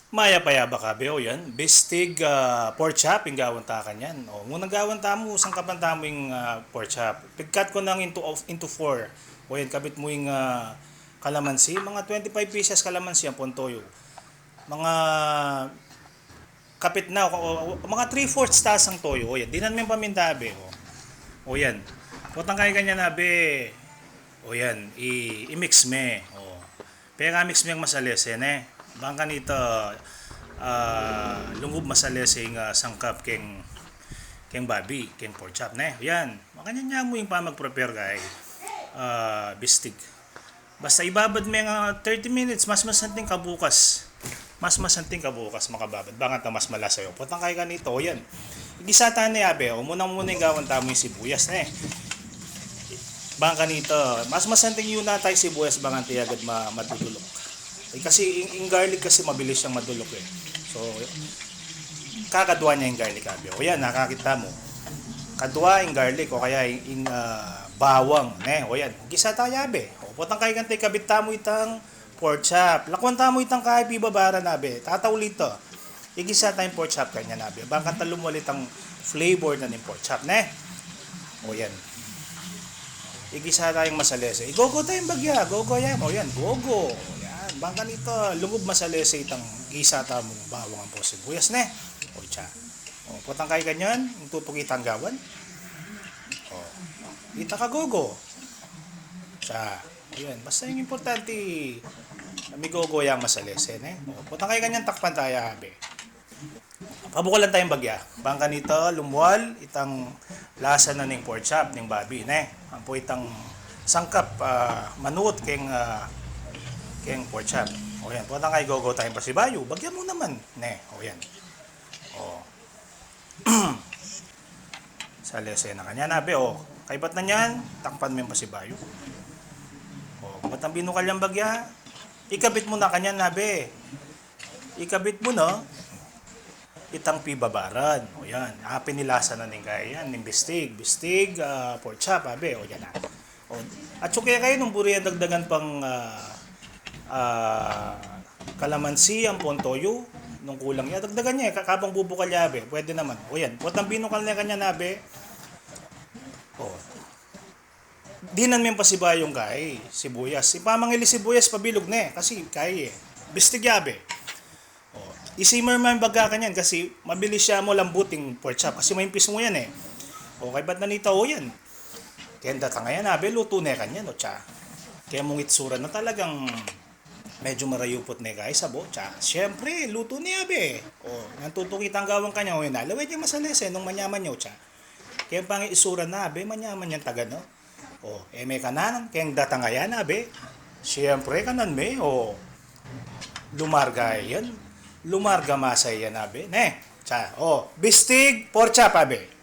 Maya payaba ka be o yan. Bistig pork chop yung gawon ta kanyan. O ngunang gawon ta mo usang kapan ta mo yung pork chop. Pigkat ko nang into 4. O yan kabit mo yung kalamansi, mga 25 pieces kalamansi ang pontoyo. Mga kapit na mga 3/4 tas ang toyo. O yan, dinan mo yung paminta be. O yan. Putang kay kanya na be. O yan, i-mix me. O. Pega mix me ang masales yan eh. Bangka nito lunggob masales yung sangkap keng babi, keng pork chop ne. Yan. Makanya niya mo yung pa mag-prepare kay bistig. Basta ibabad mo yung 30 minutes, mas masanting kabukas. Mas masanting kabukas makababad. Bangka ta mas malasayo. Putang kay ganito, yan. Igisa ta ni abe, o muna yung gawan ta mo yung sibuyas ne. Bangka nito, mas masanting yun na tayo sibuyas bangka tayo agad matutulog. Kasi yung garlic kasi mabilis siyang madulok eh. So, kakadwa niya yung garlic abi. O yan, nakakita mo. Kadwa yung garlic o kaya yung bawang. O yan, gisa tayo abi. O putang kay kantay kabita mo itang pork chop. Lakwan mo itang kay pibabara nabi. Tataw lito. Igisa tayong pork chop kanya nabi. Bangka talong ulit ang flavor na ng pork chop. O yan. Igisa tayong masalese. Igogo tayong bagya. Gogo yan. O yan, gogo. Bangka nito, lunggob masalese itang gisa ta mo bawang ang po sibuyas ne. O tsa. O putang kay kanyan, tupog itang gawan. O. Ita ka gogo. Tsa. Ayun, basta yung importante may gogo yang masalese ne. O putang kay kanyan takpan tayo habe. Pabukalan tayong bagya. Bangka nito, lumwal itang lasa na ning pork chop ning babi ne. Ang po itang sangkap manut keng pork chop. O yan, puwata kay gogo tayong pasibayo. Bagyan mo naman. O yan. O. Sa lese na kanya nabe. O. Kaibat na niyan, takpan mo yung pasibayo. O. Ba't ang binukal yung bagya? Ikabit mo na kanya nabe. Ikabit mo no. Itang pibabaran. O yan. Pinilasa na ning kaya yan. Ning bistig. Bistig, pork chop. Abe. O yan na. O. At so kaya kayo nung buriya dagdagan pang kalamansi ang pontoyo nung kulang niya dagdagan niya kakabang bubukal yabe pwede naman o yan putang binukal niya kanya nabe o dinan mo yung pasibayong kay sibuyas ipamangili sibuyas pabilog na kasi kay bistig yabe o isimmer man baga kanyan kasi mabilis siya mo lambuting pork chop kasi may impis mo yan o kay ba't na nito o yan kaya data ngayon nabe luto na kanyan o tsa kaya mong itsura na talagang medyo marayupot na guys sabo tsa syempre luto niya be o nantutukit ang gawang kanya o yun alaway niya masalese nung manyaman niyo tsa kaya pang isura na be manyaman yan taga no o may kanan kaya data nga yan be syempre kanan me o lumarga yan lumarga masay yan be ne tsa o bistig pork chop be